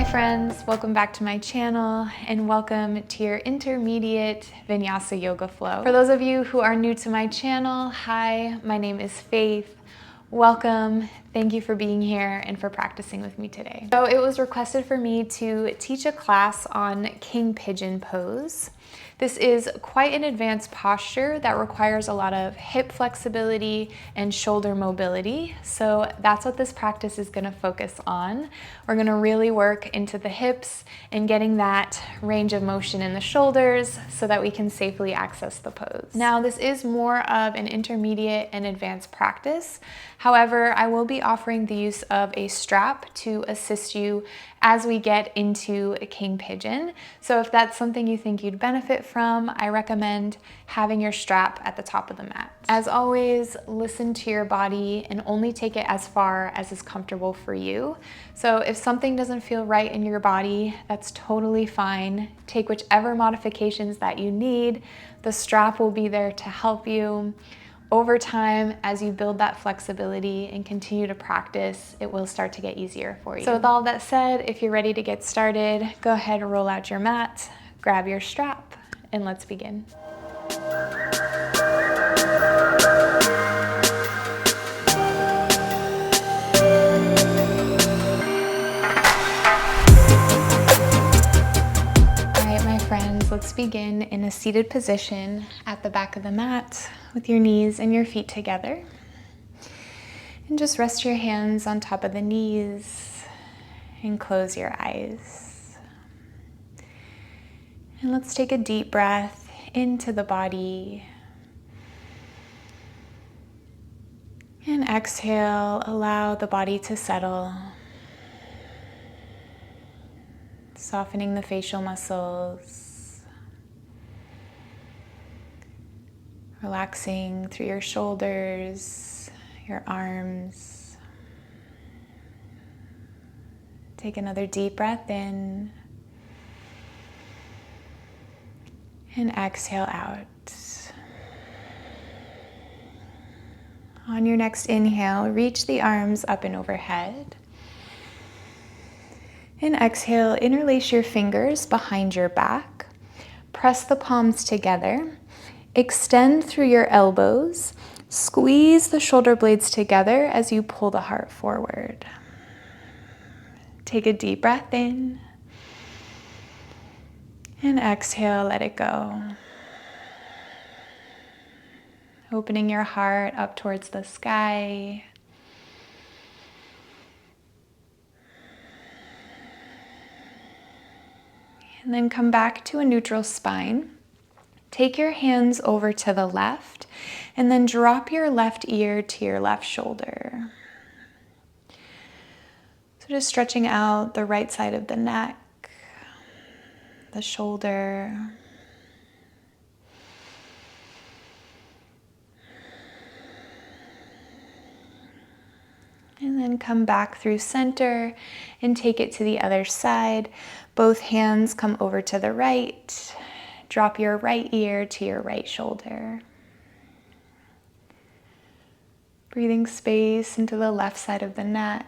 Hi friends, welcome back to my channel and welcome to your intermediate Vinyasa yoga flow. For those of you who are new to my channel, hi, my name is Faith. Welcome, thank you for being here and for practicing with me today. So it was requested for me to teach a class on King Pigeon Pose. This is quite an advanced posture that requires a lot of hip flexibility and shoulder mobility. So that's what this practice is going to focus on. We're going to really work into the hips and getting that range of motion in the shoulders so that we can safely access the pose. Now, this is more of an intermediate and advanced practice. However, I will be offering the use of a strap to assist you as we get into a King Pigeon. So if that's something you think you'd benefit from, I recommend having your strap at the top of the mat. As always, listen to your body and only take it as far as is comfortable for you. So if something doesn't feel right in your body, that's totally fine. Take whichever modifications that you need. The strap will be there to help you. Over time, as you build that flexibility and continue to practice, it will start to get easier for you. So with all that said, if you're ready to get started, go ahead and roll out your mat, grab your strap, and let's begin. Let's begin in a seated position at the back of the mat with your knees and your feet together. And just rest your hands on top of the knees and close your eyes. And let's take a deep breath into the body. And exhale, allow the body to settle. Softening the facial muscles. Relaxing through your shoulders, your arms. Take another deep breath in. And exhale out. On your next inhale, reach the arms up and overhead. And exhale, interlace your fingers behind your back. Press the palms together. Extend through your elbows. Squeeze the shoulder blades together as you pull the heart forward. Take a deep breath in. And exhale, let it go. Opening your heart up towards the sky. And then come back to a neutral spine. Take your hands over to the left and then drop your left ear to your left shoulder. So just stretching out the right side of the neck, the shoulder. And then come back through center and take it to the other side. Both hands come over to the right. Drop your right ear to your right shoulder. Breathing space into the left side of the neck.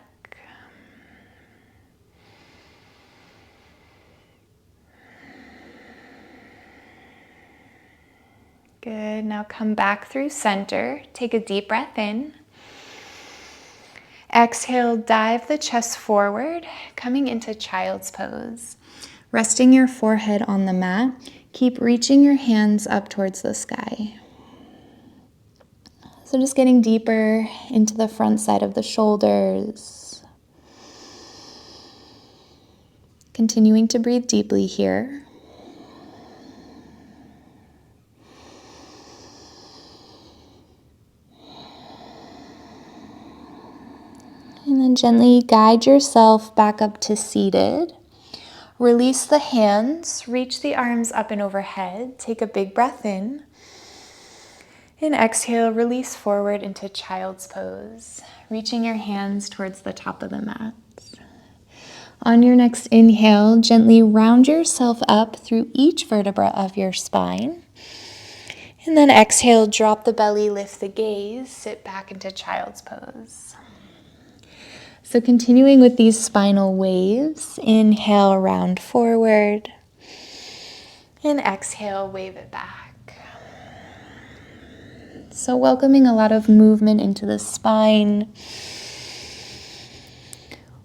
Good. Now come back through center. Take a deep breath in. Exhale, dive the chest forward, coming into child's pose. Resting your forehead on the mat. Keep reaching your hands up towards the sky. So just getting deeper into the front side of the shoulders. Continuing to breathe deeply here. And then gently guide yourself back up to seated. Release the hands, reach the arms up and overhead. Take a big breath in. And exhale, release forward into child's pose, reaching your hands towards the top of the mat. On your next inhale, gently round yourself up through each vertebra of your spine. And then exhale, drop the belly, lift the gaze, sit back into child's pose. So continuing with these spinal waves, inhale, round forward, and exhale, wave it back. So welcoming a lot of movement into the spine,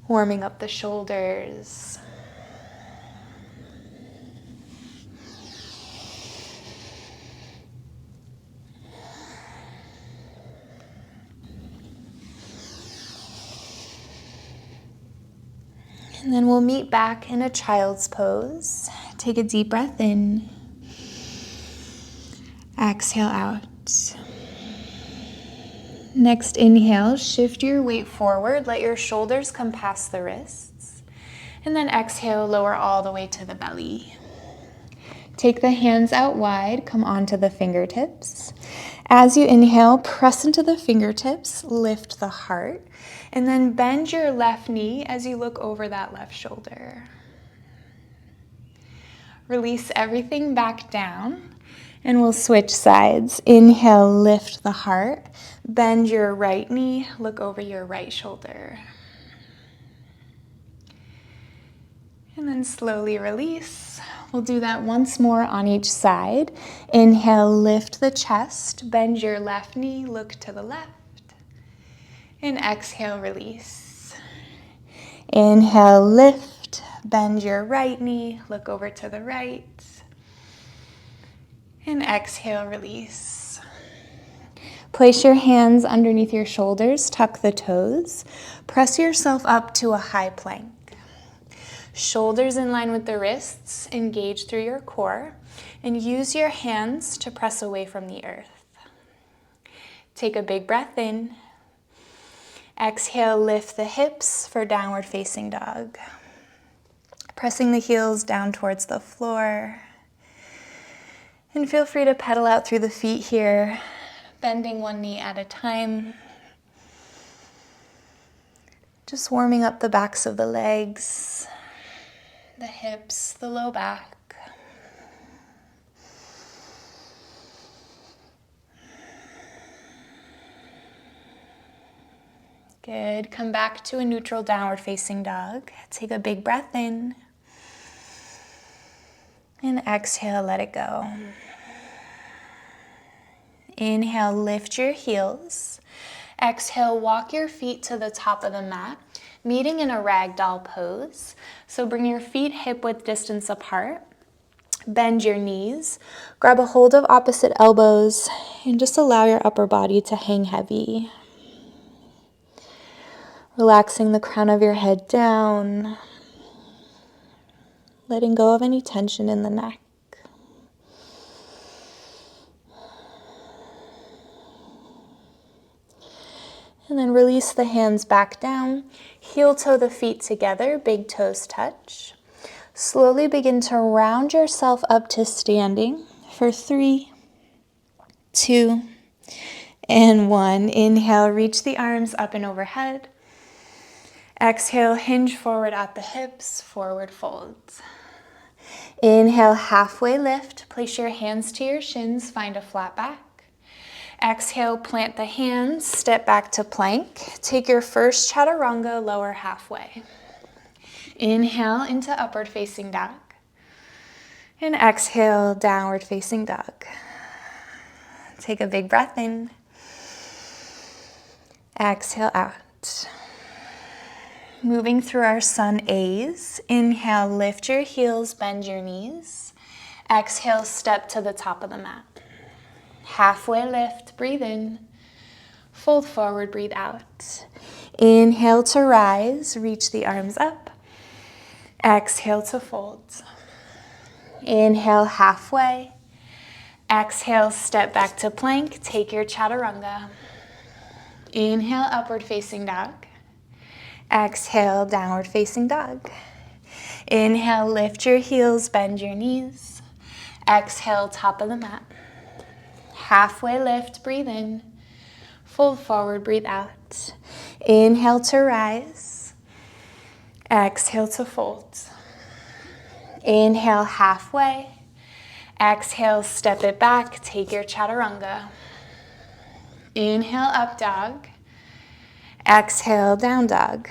warming up the shoulders. And then we'll meet back in a child's pose. Take a deep breath in. Exhale out. Next inhale, shift your weight forward. Let your shoulders come past the wrists. And then exhale, lower all the way to the belly. Take the hands out wide, come onto the fingertips. As you inhale, press into the fingertips, lift the heart, and then bend your left knee as you look over that left shoulder. Release everything back down, and we'll switch sides. Inhale, lift the heart, bend your right knee, look over your right shoulder. And then slowly release. We'll do that once more on each side. Inhale, lift the chest, bend your left knee, look to the left. And exhale, release. Inhale, lift, bend your right knee, look over to the right. And exhale, release. Place your hands underneath your shoulders, tuck the toes. Press yourself up to a high plank. Shoulders in line with the wrists, engage through your core, and use your hands to press away from the earth. Take a big breath in. Exhale, lift the hips for downward facing dog. Pressing the heels down towards the floor. And feel free to pedal out through the feet here, bending one knee at a time. Just warming up the backs of the legs, the hips, the low back. Good. Come back to a neutral downward facing dog. Take a big breath in. And exhale, let it go. Inhale, lift your heels. Exhale, walk your feet to the top of the mat, meeting in a ragdoll pose. So bring your feet hip-width distance apart. Bend your knees. Grab a hold of opposite elbows and just allow your upper body to hang heavy. Relaxing the crown of your head down. Letting go of any tension in the neck. And then release the hands back down. Heel toe the feet together, big toes touch. Slowly begin to round yourself up to standing for 3, 2, and 1. Inhale, reach the arms up and overhead. Exhale, hinge forward at the hips, forward fold. Inhale, halfway lift. Place your hands to your shins, find a flat back. Exhale, plant the hands, step back to plank. Take your first chaturanga, lower halfway. Inhale into upward facing dog. And exhale, downward facing dog. Take a big breath in. Exhale out. Moving through our sun A's. Inhale, lift your heels, bend your knees. Exhale, step to the top of the mat. Halfway lift, breathe in. Fold forward, breathe out. Inhale to rise, reach the arms up. Exhale to fold. Inhale halfway. Exhale, step back to plank, take your chaturanga. Inhale, upward facing dog. Exhale, downward facing dog. Inhale, lift your heels, bend your knees. Exhale, top of the mat. Halfway lift, breathe in. Fold forward, breathe out. Inhale to rise. Exhale to fold. Inhale halfway. Exhale, step it back, take your chaturanga. Inhale, up dog. Exhale, down dog.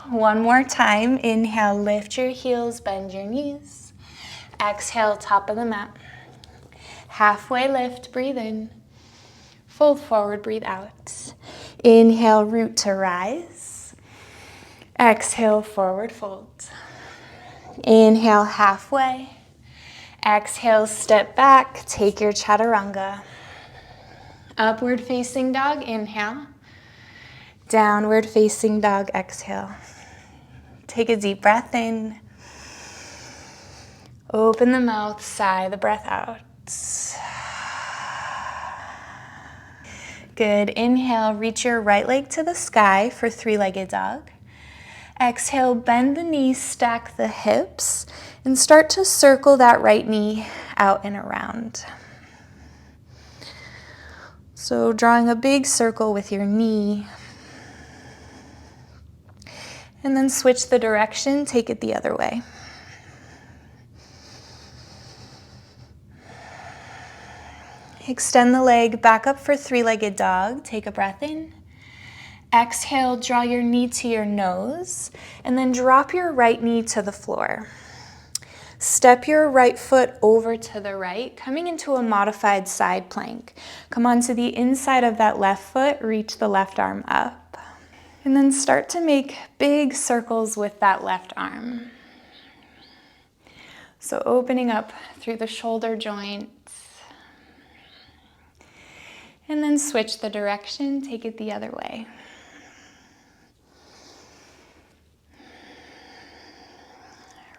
One more time. Inhale, lift your heels, bend your knees. Exhale, top of the mat. Halfway lift, breathe in. Fold forward, breathe out. Inhale, root to rise. Exhale, forward fold. Inhale, halfway. Exhale, step back, take your chaturanga. Upward facing dog, inhale. Downward facing dog, exhale. Take a deep breath in. Open the mouth, sigh the breath out. Good. Inhale, reach your right leg to the sky for three-legged dog. Exhale, bend the knees, stack the hips, and start to circle that right knee out and around. So drawing a big circle with your knee. And then switch the direction, take it the other way. Extend the leg back up for three-legged dog. Take a breath in. Exhale, draw your knee to your nose, and then drop your right knee to the floor. Step your right foot over to the right, coming into a modified side plank. Come onto the inside of that left foot, reach the left arm up. And then start to make big circles with that left arm. So opening up through the shoulder joints. And then switch the direction, take it the other way.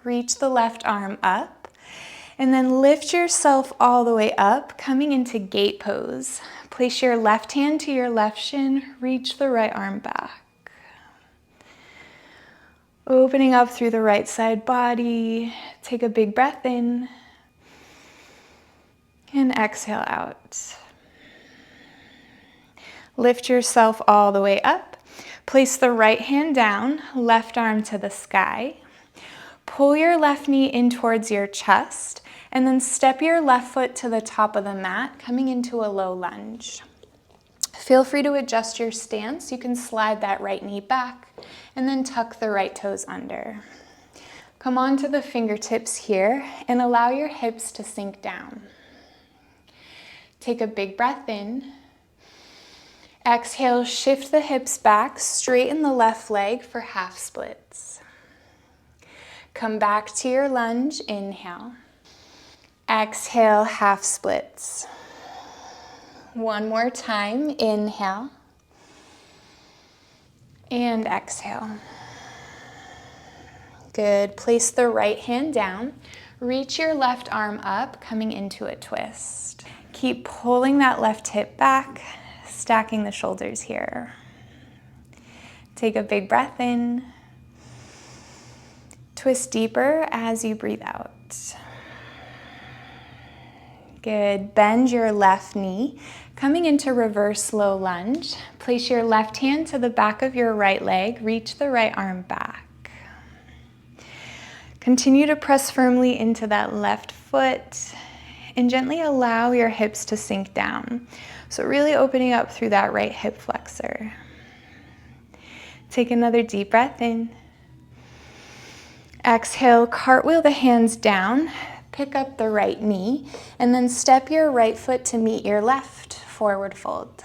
Reach the left arm up, and then lift yourself all the way up, coming into gate pose. Place your left hand to your left shin, reach the right arm back. Opening up through the right side body, take a big breath in, and exhale out. Lift yourself all the way up, place the right hand down, left arm to the sky. Pull your left knee in towards your chest, and then step your left foot to the top of the mat, coming into a low lunge. Feel free to adjust your stance. You can slide that right knee back, and then tuck the right toes under. Come onto the fingertips here, and allow your hips to sink down. Take a big breath in. Exhale, shift the hips back, straighten the left leg for half splits. Come back to your lunge, inhale. Exhale, half splits. One more time, inhale. And exhale. Good, place the right hand down. Reach your left arm up, coming into a twist. Keep pulling that left hip back, stacking the shoulders here. Take a big breath in. Twist deeper as you breathe out. Good. Bend your left knee, coming into reverse low lunge. Place your left hand to the back of your right leg. Reach the right arm back. Continue to press firmly into that left foot and gently allow your hips to sink down. So really opening up through that right hip flexor. Take another deep breath in. Exhale, cartwheel the hands down, pick up the right knee, and then step your right foot to meet your left, forward fold.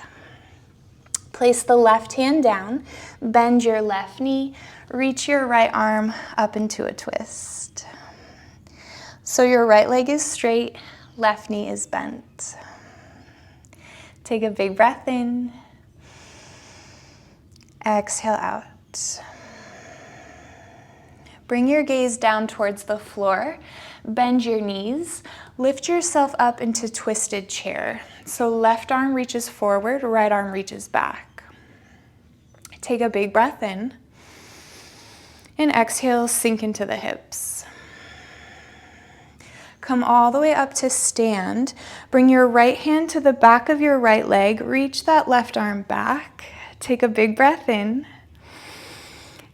Place the left hand down, bend your left knee, reach your right arm up into a twist. So your right leg is straight, left knee is bent. Take a big breath in, exhale out. Bring your gaze down towards the floor, bend your knees, lift yourself up into twisted chair. So left arm reaches forward, right arm reaches back. Take a big breath in, and exhale, sink into the hips. Come all the way up to stand. Bring your right hand to the back of your right leg, reach that left arm back. Take a big breath in.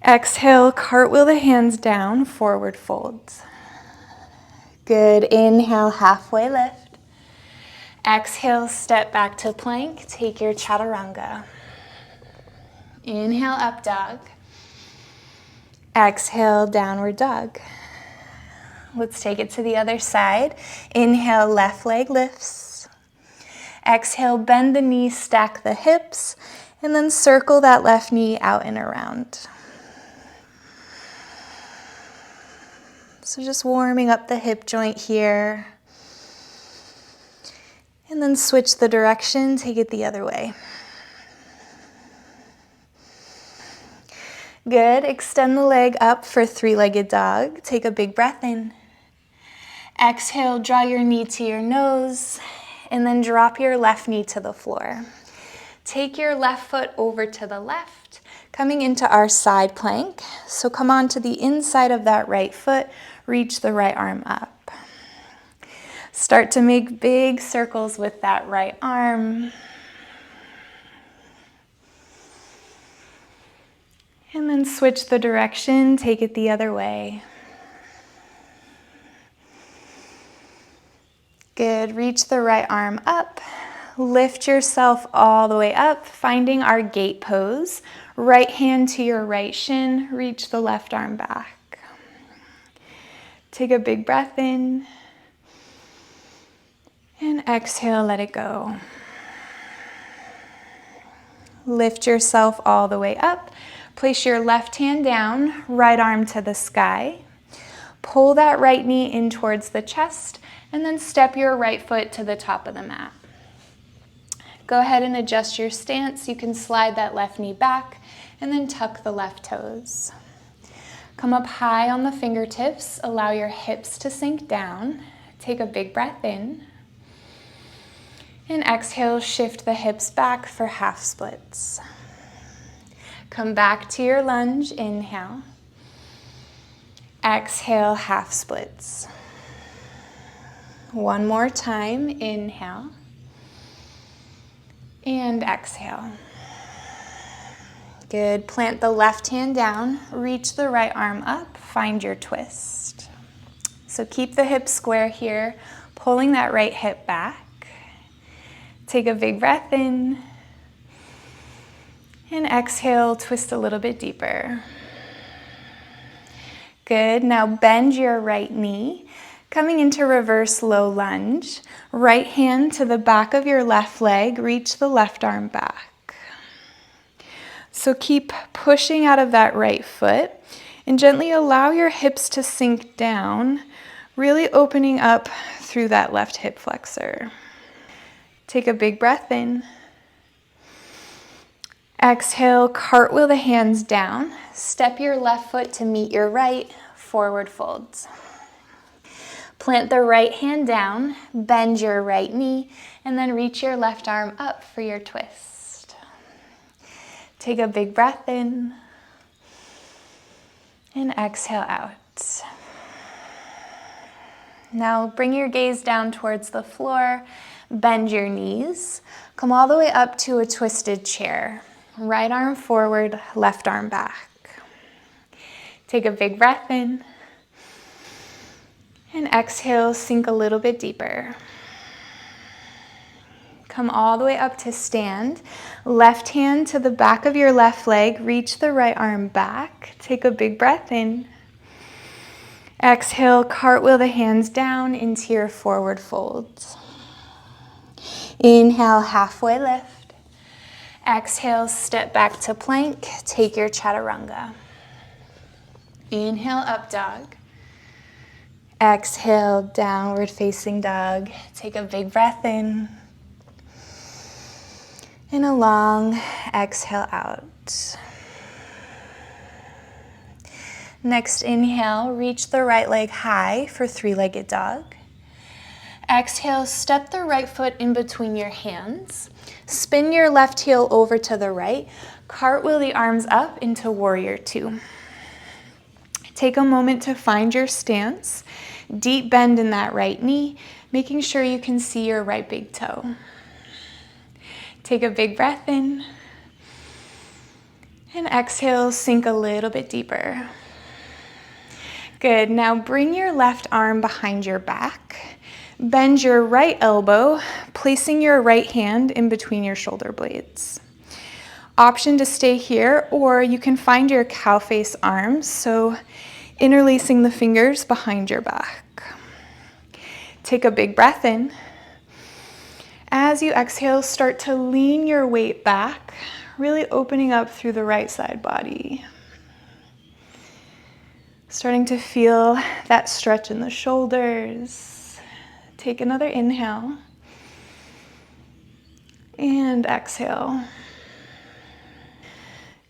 Exhale, cartwheel the hands down, forward fold. Good, inhale, halfway lift. Exhale, step back to plank, take your chaturanga. Inhale, up dog. Exhale, downward dog. Let's take it to the other side. Inhale, left leg lifts. Exhale, bend the knees, stack the hips, and then circle that left knee out and around. So just warming up the hip joint here. And then switch the direction, take it the other way. Good, extend the leg up for three-legged dog. Take a big breath in. Exhale, draw your knee to your nose, and then drop your left knee to the floor. Take your left foot over to the left, coming into our side plank. So come on to the inside of that right foot, reach the right arm up. Start to make big circles with that right arm. And then switch the direction, take it the other way. Good, reach the right arm up. Lift yourself all the way up, finding our gate pose. Right hand to your right shin, reach the left arm back. Take a big breath in. And exhale, let it go. Lift yourself all the way up. Place your left hand down, right arm to the sky. Pull that right knee in towards the chest, and then step your right foot to the top of the mat. Go ahead and adjust your stance. You can slide that left knee back, and then tuck the left toes. Come up high on the fingertips. Allow your hips to sink down. Take a big breath in. And exhale, shift the hips back for half splits. Come back to your lunge, inhale. Exhale, half splits. One more time, inhale. And exhale. Good, plant the left hand down, reach the right arm up, find your twist. So keep the hips square here, pulling that right hip back. Take a big breath in. And exhale, twist a little bit deeper. Good, now bend your right knee. Coming into reverse low lunge. Right hand to the back of your left leg, reach the left arm back. So keep pushing out of that right foot and gently allow your hips to sink down, really opening up through that left hip flexor. Take a big breath in. Exhale, cartwheel the hands down. Step your left foot to meet your right, forward folds. Plant the right hand down, bend your right knee, and then reach your left arm up for your twist. Take a big breath in, and exhale out. Now bring your gaze down towards the floor, bend your knees, come all the way up to a twisted chair. Right arm forward, left arm back. Take a big breath in. And exhale, sink a little bit deeper. Come all the way up to stand. Left hand to the back of your left leg, reach the right arm back. Take a big breath in. Exhale, cartwheel the hands down into your forward folds. Inhale, halfway lift. Exhale, step back to plank, take your chaturanga. Inhale, up dog. Exhale, downward facing dog. Take a big breath in. And a long exhale out. Next inhale, reach the right leg high for three-legged dog. Exhale, step the right foot in between your hands. Spin your left heel over to the right. Cartwheel the arms up into warrior two. Take a moment to find your stance. Deep bend in that right knee, making sure you can see your right big toe. Take a big breath in. And exhale, sink a little bit deeper. Good, now bring your left arm behind your back. Bend your right elbow, placing your right hand in between your shoulder blades. Option to stay here, or you can find your cow face arms, so interlacing the fingers behind your back. Take a big breath in. As you exhale, start to lean your weight back, really opening up through the right side body. Starting to feel that stretch in the shoulders. Take another inhale. And exhale.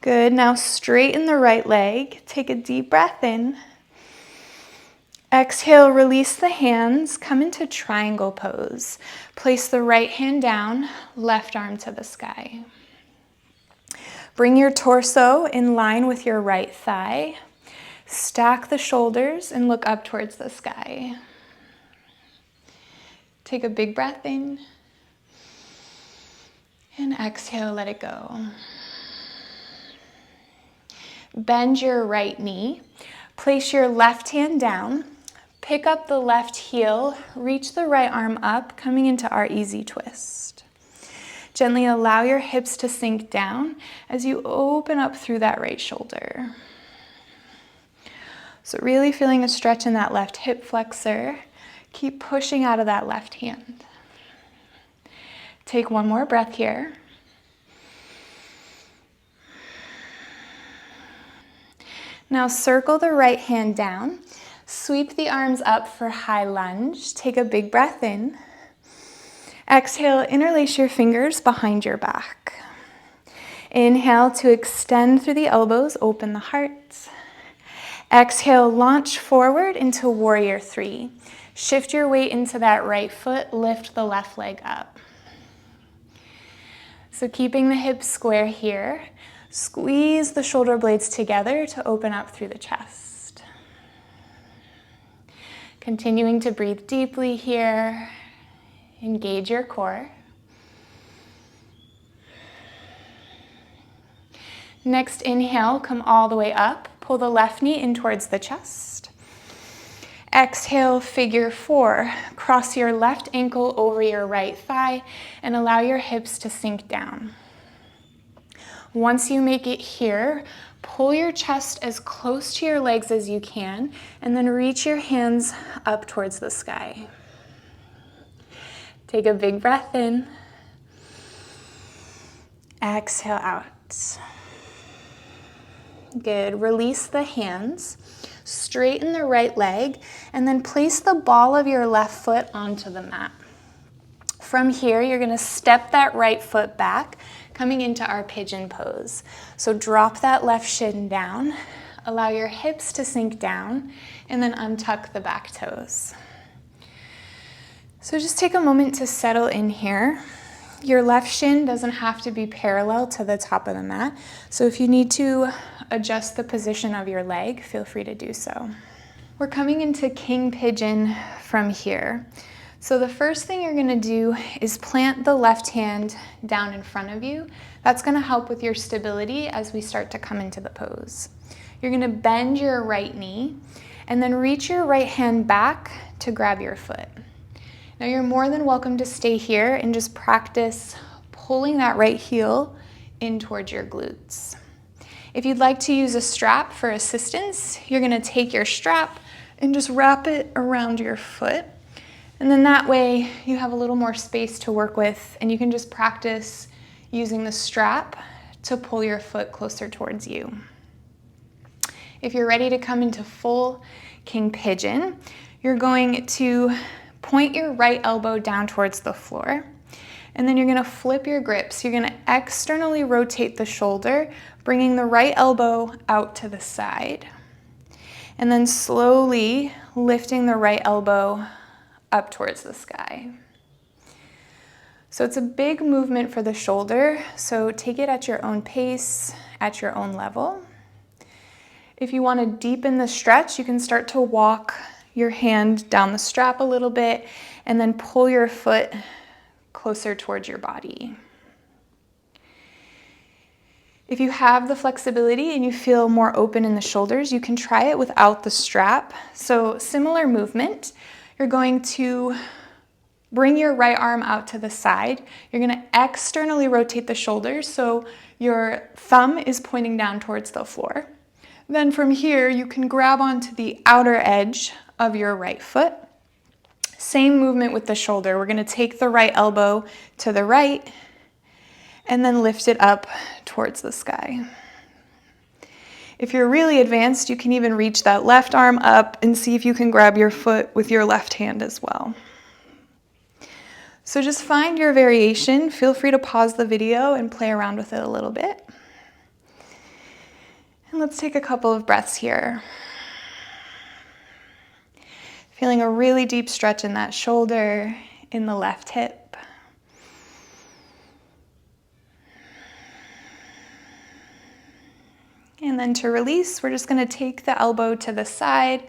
Good, now straighten the right leg. Take a deep breath in. Exhale, release the hands, come into triangle pose. Place the right hand down, left arm to the sky. Bring your torso in line with your right thigh. Stack the shoulders and look up towards the sky. Take a big breath in. And exhale, let it go. Bend your right knee. Place your left hand down. Pick up the left heel. Reach the right arm up, coming into our easy twist. Gently allow your hips to sink down as you open up through that right shoulder. So really feeling a stretch in that left hip flexor. Keep pushing out of that left hand. Take one more breath here. Now circle the right hand down. Sweep the arms up for high lunge. Take a big breath in. Exhale, interlace your fingers behind your back. Inhale to extend through the elbows, open the heart. Exhale, launch forward into warrior three. Shift your weight into that right foot, lift the left leg up. So keeping the hips square here, squeeze the shoulder blades together to open up through the chest. Continuing to breathe deeply here, engage your core. Next inhale, come all the way up, pull the left knee in towards the chest. Exhale, figure four. Cross your left ankle over your right thigh and allow your hips to sink down. Once you make it here, pull your chest as close to your legs as you can and then reach your hands up towards the sky. Take a big breath in. Exhale out. Good. Release the hands. Straighten the right leg and then place the ball of your left foot onto the mat. From here, you're going to step that right foot back, coming into our pigeon pose. So drop that left shin down, allow your hips to sink down, and then untuck the back toes. So just take a moment to settle in here. Your left shin doesn't have to be parallel to the top of the mat. So if you need to adjust the position of your leg, feel free to do so. We're coming into King Pigeon from here. So the first thing you're gonna do is plant the left hand down in front of you. That's gonna help with your stability as we start to come into the pose. You're gonna bend your right knee and then reach your right hand back to grab your foot. Now you're more than welcome to stay here and just practice pulling that right heel in towards your glutes. If you'd like to use a strap for assistance, you're gonna take your strap and just wrap it around your foot. And then that way you have a little more space to work with and you can just practice using the strap to pull your foot closer towards you. If you're ready to come into full King Pigeon, you're going to point your right elbow down towards the floor. And then you're gonna flip your grips. You're gonna externally rotate the shoulder, bringing the right elbow out to the side. And then slowly lifting the right elbow up towards the sky. So it's a big movement for the shoulder, so take it at your own pace, at your own level. If you want to deepen the stretch, you can start to walk your hand down the strap a little bit and then pull your foot closer towards your body. If you have the flexibility and you feel more open in the shoulders, you can try it without the strap. So similar movement. You're going to Bring your right arm out to the side. You're gonna externally rotate the shoulders so your thumb is pointing down towards the floor. Then from here, you can grab onto the outer edge of your right foot. Same movement with the shoulder. We're gonna take the right elbow to the right and then lift it up towards the sky. If you're really advanced, you can even reach that left arm up and see if you can grab your foot with your left hand as well. So just find your variation. Feel free to pause the video and play around with it a little bit. And let's take a couple of breaths here. Feeling a really deep stretch in that shoulder, in the left hip. And then to release, we're just gonna take the elbow to the side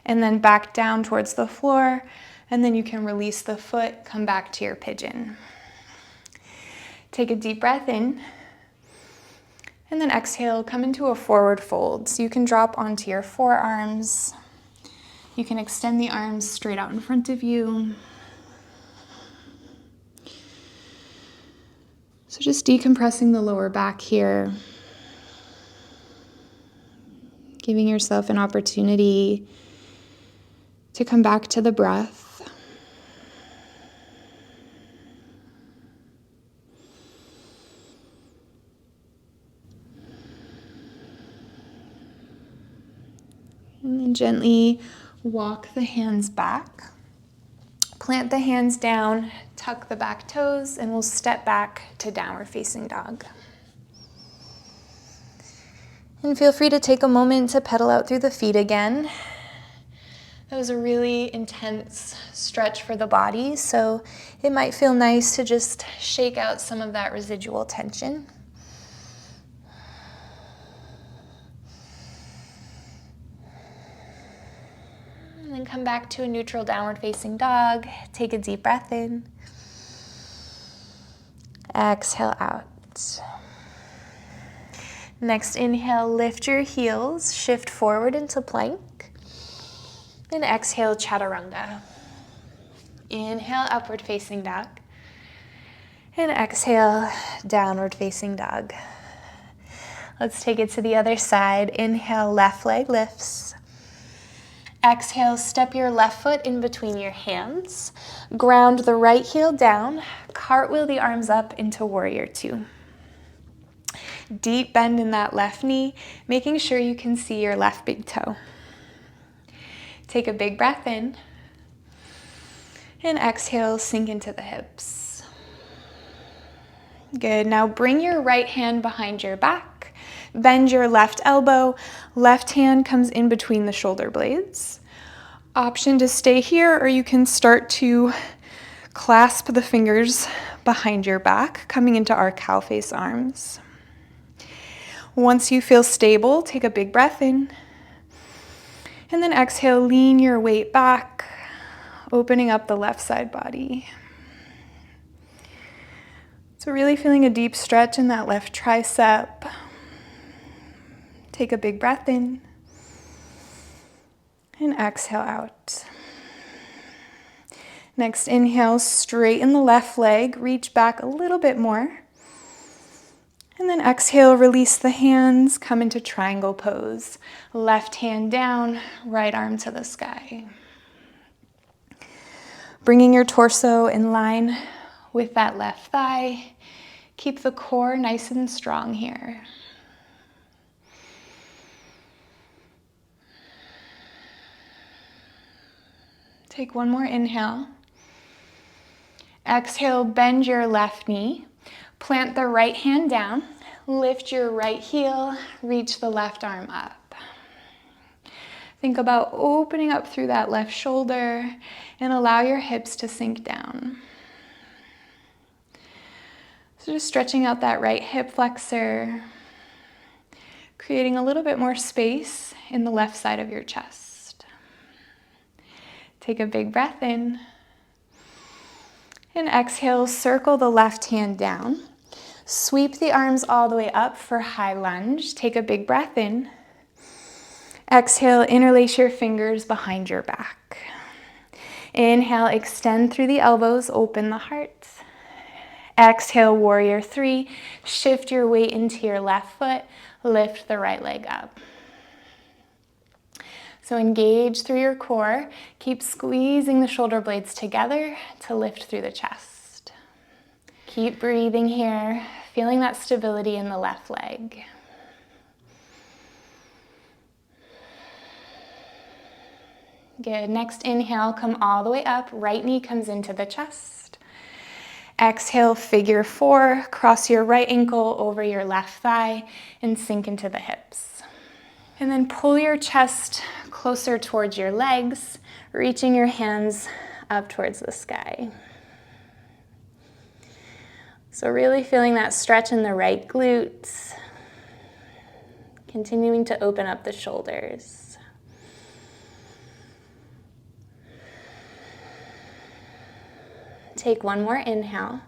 and then back down towards the floor. And then you can release the foot, come back to your pigeon. Take a deep breath in. And then exhale, come into a forward fold. So you can drop onto your forearms. You can extend the arms straight out in front of you. So just decompressing the lower back here. Giving yourself an opportunity to come back to the breath. And then gently walk the hands back. Plant the hands down, tuck the back toes, and we'll step back to downward facing dog. And feel free to take a moment to pedal out through the feet again. That was a really intense stretch for the body, so it might feel nice to just shake out some of that residual tension. And then come back to a neutral downward facing dog. Take a deep breath in. Exhale out. Next inhale, lift your heels, shift forward into plank. And exhale, chaturanga. Inhale, upward facing dog. And exhale, downward facing dog. Let's take it to the other side. Inhale, left leg lifts. Exhale, step your left foot in between your hands. Ground the right heel down. Cartwheel the arms up into warrior two. Deep bend in that left knee, making sure you can see your left big toe. Take a big breath in. And exhale, sink into the hips. Good. Now bring your right hand behind your back. Bend your left elbow. Left hand comes in between the shoulder blades. Option to stay here, or you can start to clasp the fingers behind your back, coming into our cow face arms. Once you feel stable, take a big breath in. And then exhale, lean your weight back, opening up the left side body. So really feeling a deep stretch in that left tricep. Take a big breath in. And exhale out. Next inhale, straighten the left leg, reach back a little bit more. And then exhale, release the hands, come into triangle pose. Left hand down, right arm to the sky. Bringing your torso in line with that left thigh. Keep the core nice and strong here. Take one more inhale. Exhale, bend your left knee. Plant the right hand down, lift your right heel, reach the left arm up. Think about opening up through that left shoulder and allow your hips to sink down. So just stretching out that right hip flexor, creating a little bit more space in the left side of your chest. Take a big breath in. And exhale, circle the left hand down. Sweep the arms all the way up for high lunge. Take a big breath in. Exhale, interlace your fingers behind your back. Inhale, extend through the elbows, open the heart. Exhale, warrior three. Shift your weight into your left foot, lift the right leg up. So engage through your core. Keep squeezing the shoulder blades together to lift through the chest. Keep breathing here, feeling that stability in the left leg. Good. Next inhale, come all the way up. Right knee comes into the chest. Exhale, figure four. Cross your right ankle over your left thigh and sink into the hips. And then pull your chest closer towards your legs, reaching your hands up towards the sky. So really feeling that stretch in the right glutes. Continuing to open up the shoulders. Take one more inhale.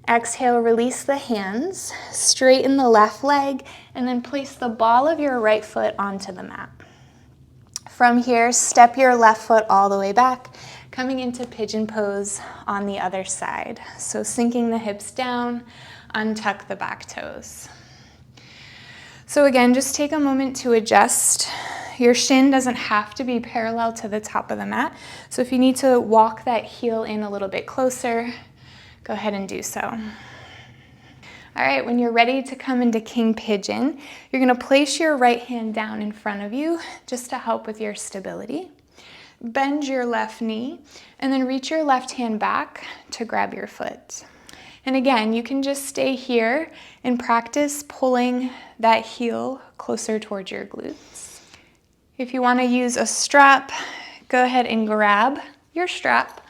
Exhale, release the hands, straighten the left leg, and then place the ball of your right foot onto the mat. From here, step your left foot all the way back, coming into pigeon pose on the other side. So sinking the hips down, untuck the back toes. So again, just take a moment to adjust. Your shin doesn't have to be parallel to the top of the mat. So if you need to walk that heel in a little bit closer, go ahead and do so. All right, when you're ready to come into King Pigeon, you're gonna place your right hand down in front of you just to help with your stability. Bend your left knee and then reach your left hand back to grab your foot. And again, you can just stay here and practice pulling that heel closer towards your glutes. If you wanna use a strap, go ahead and grab your strap,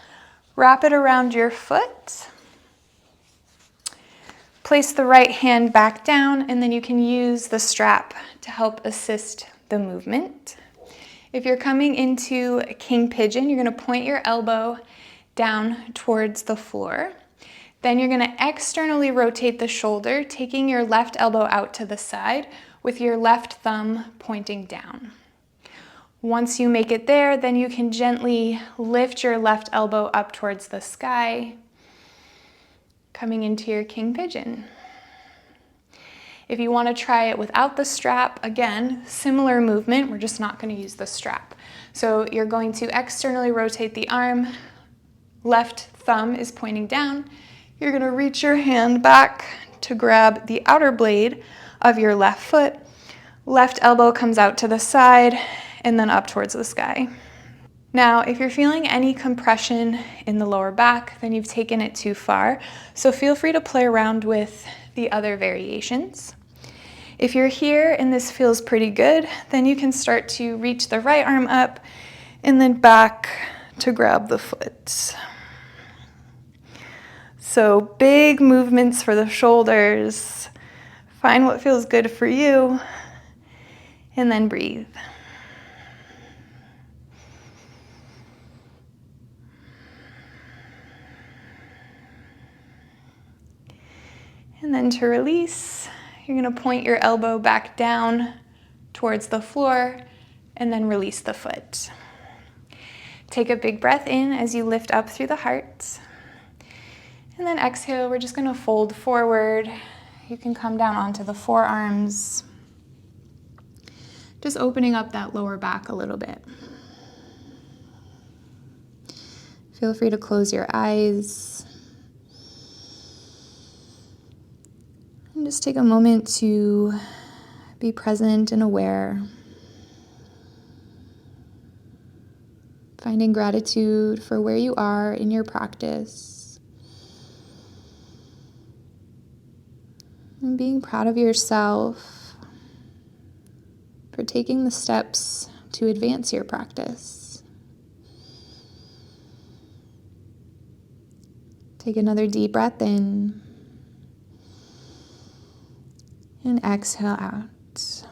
wrap it around your foot, place the right hand back down, and then you can use the strap to help assist the movement. If you're coming into King Pigeon, you're gonna point your elbow down towards the floor. Then you're gonna externally rotate the shoulder, taking your left elbow out to the side with your left thumb pointing down. Once you make it there, then you can gently lift your left elbow up towards the sky, coming into your King Pigeon. If you want to try it without the strap, again, similar movement, we're just not going to use the strap. So you're going to externally rotate the arm, left thumb is pointing down, you're going to reach your hand back to grab the outer blade of your left foot, left elbow comes out to the side, and then up towards the sky. Now, if you're feeling any compression in the lower back, then you've taken it too far. So feel free to play around with the other variations. If you're here and this feels pretty good, then you can start to reach the right arm up and then back to grab the foot. So big movements for the shoulders. Find what feels good for you and then breathe. And then to release, you're going to point your elbow back down towards the floor and then release the foot. Take a big breath in as you lift up through the heart. And then exhale, we're just going to fold forward. You can come down onto the forearms. Just opening up that lower back a little bit. Feel free to close your eyes. And just take a moment to be present and aware. Finding gratitude for where you are in your practice. And being proud of yourself for taking the steps to advance your practice. Take another deep breath in. And exhale out.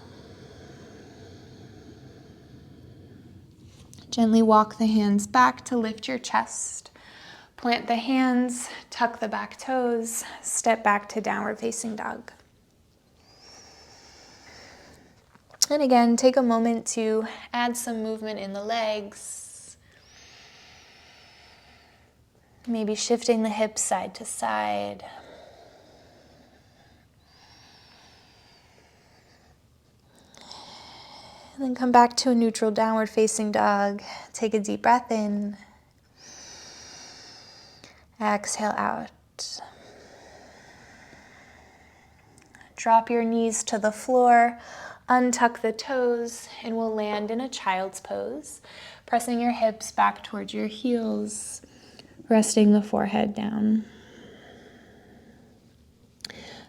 Gently walk the hands back to lift your chest. Plant the hands, tuck the back toes, step back to downward facing dog. And again, take a moment to add some movement in the legs. Maybe shifting the hips side to side. And then come back to a neutral downward facing dog. Take a deep breath in. Exhale out. Drop your knees to the floor, untuck the toes, and we'll land in a child's pose, pressing your hips back towards your heels, resting the forehead down.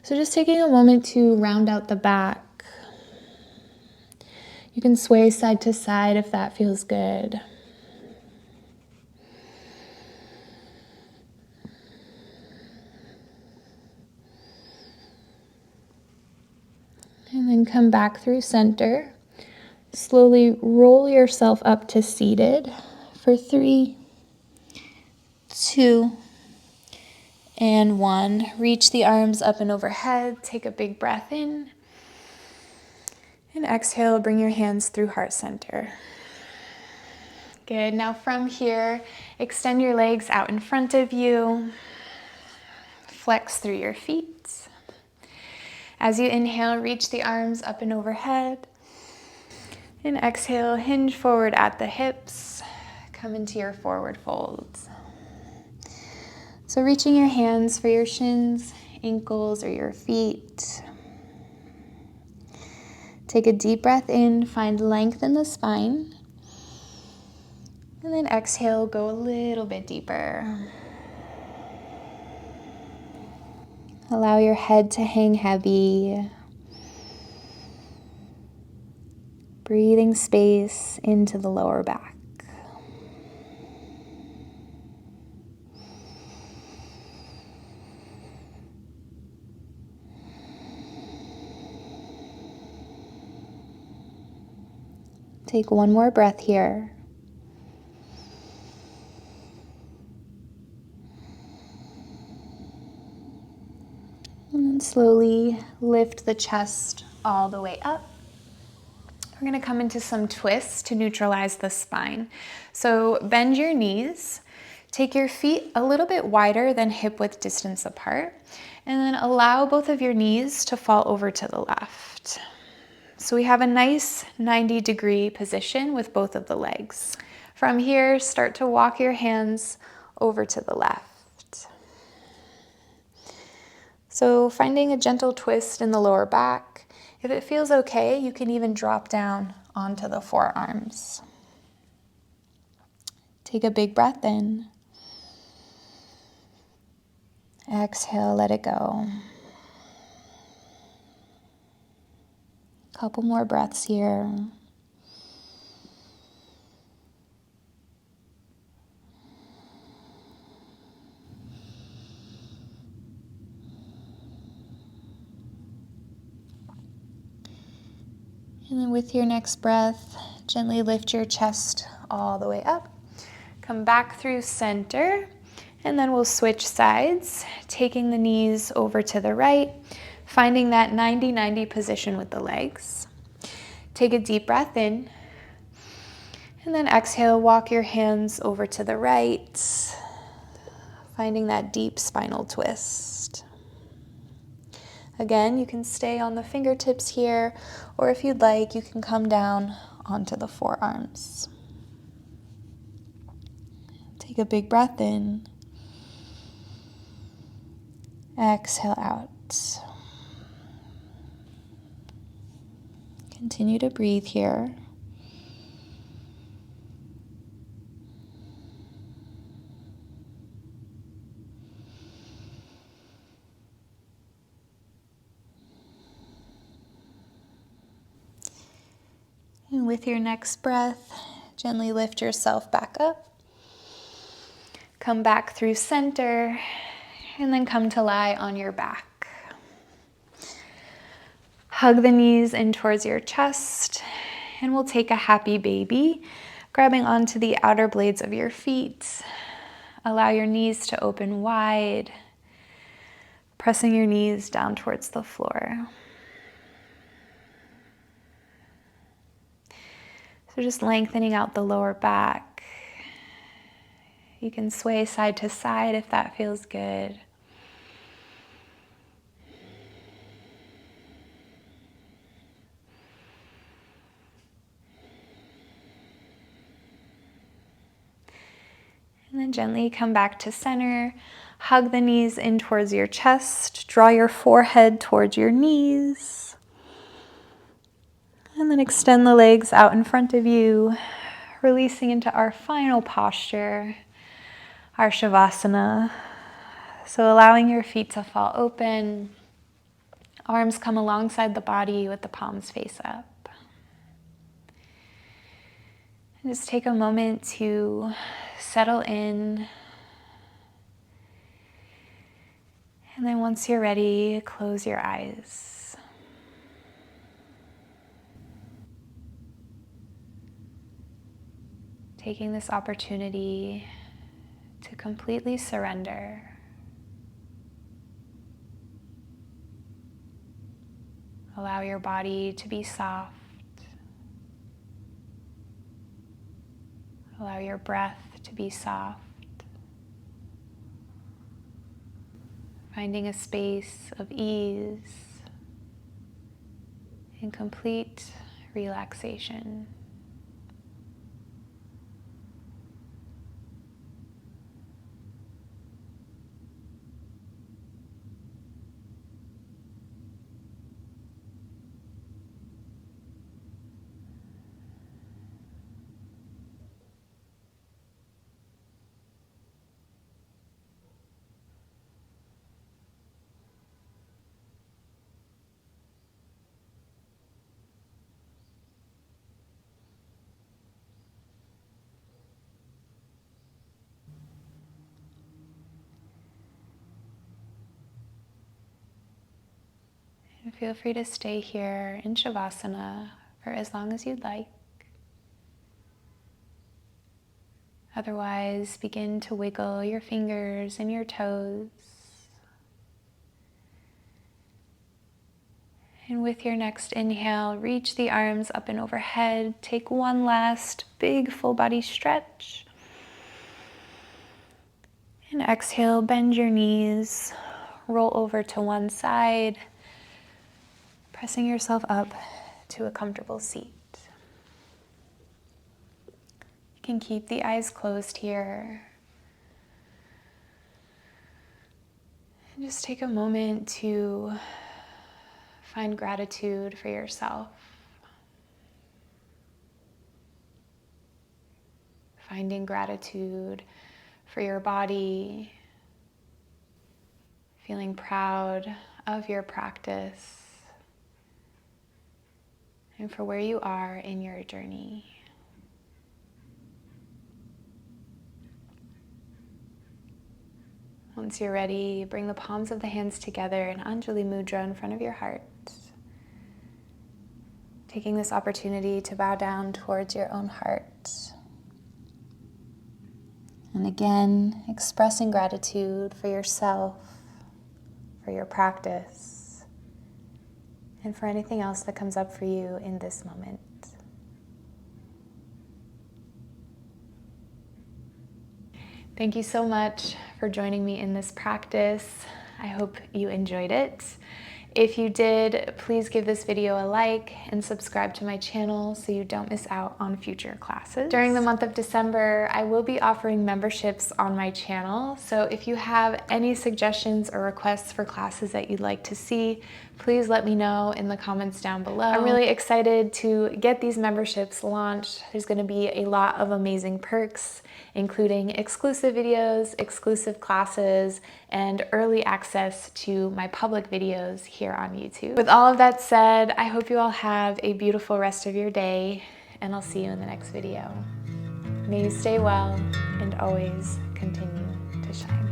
So just taking a moment to round out the back. You can sway side to side if that feels good. And then come back through center. Slowly roll yourself up to seated for 3, 2, and 1. Reach the arms up and overhead. Take a big breath in. And exhale, bring your hands through heart center. Good. Now from here, extend your legs out in front of you. Flex through your feet. As you inhale, reach the arms up and overhead. And exhale, hinge forward at the hips. Come into your forward folds. So reaching your hands for your shins, ankles, or your feet. Take a deep breath in, find length in the spine. And then exhale, go a little bit deeper. Allow your head to hang heavy. Breathing space into the lower back. Take one more breath here. And then slowly lift the chest all the way up. We're going to come into some twists to neutralize the spine. So bend your knees. Take your feet a little bit wider than hip width distance apart. And then allow both of your knees to fall over to the left. So we have a nice 90-degree position with both of the legs. From here, start to walk your hands over to the left. So finding a gentle twist in the lower back. If it feels okay, you can even drop down onto the forearms. Take a big breath in. Exhale, let it go. Couple more breaths here. And then with your next breath, gently lift your chest all the way up. Come back through center, and then we'll switch sides, taking the knees over to the right, finding that 90-90 position with the legs. Take a deep breath in, and then exhale, walk your hands over to the right, finding that deep spinal twist. Again, you can stay on the fingertips here, or if you'd like, you can come down onto the forearms. Take a big breath in. Exhale out. Continue to breathe here. And with your next breath, gently lift yourself back up. Come back through center, and then come to lie on your back. Hug the knees in towards your chest, and we'll take a happy baby, grabbing onto the outer blades of your feet. Allow your knees to open wide, pressing your knees down towards the floor. So just lengthening out the lower back. You can sway side to side if that feels good. And then gently come back to center. Hug the knees in towards your chest. Draw your forehead towards your knees. And then extend the legs out in front of you, releasing into our final posture, our Savasana. So allowing your feet to fall open, arms come alongside the body with the palms face up. And just take a moment to settle in. And then once you're ready, close your eyes. Taking this opportunity to completely surrender. Allow your body to be soft. Allow your breath to be soft. Finding a space of ease and complete relaxation. And feel free to stay here in Shavasana for as long as you'd like. Otherwise, begin to wiggle your fingers and your toes. And with your next inhale, reach the arms up and overhead. Take one last big full body stretch. And exhale, bend your knees, roll over to one side, pressing yourself up to a comfortable seat. You can keep the eyes closed here. And just take a moment to find gratitude for yourself. Finding gratitude for your body. Feeling proud of your practice and for where you are in your journey. Once you're ready, bring the palms of the hands together in Anjali Mudra in front of your heart. Taking this opportunity to bow down towards your own heart. And again, expressing gratitude for yourself, for your practice, and for anything else that comes up for you in this moment. Thank you so much for joining me in this practice. I hope you enjoyed it. If you did, please give this video a like and subscribe to my channel so you don't miss out on future classes. During the month of December, I will be offering memberships on my channel. So if you have any suggestions or requests for classes that you'd like to see, please let me know in the comments down below. I'm really excited to get these memberships launched. There's going to be a lot of amazing perks, including exclusive videos, exclusive classes, and early access to my public videos here on YouTube. With all of that said, I hope you all have a beautiful rest of your day, and I'll see you in the next video. May you stay well and always continue to shine.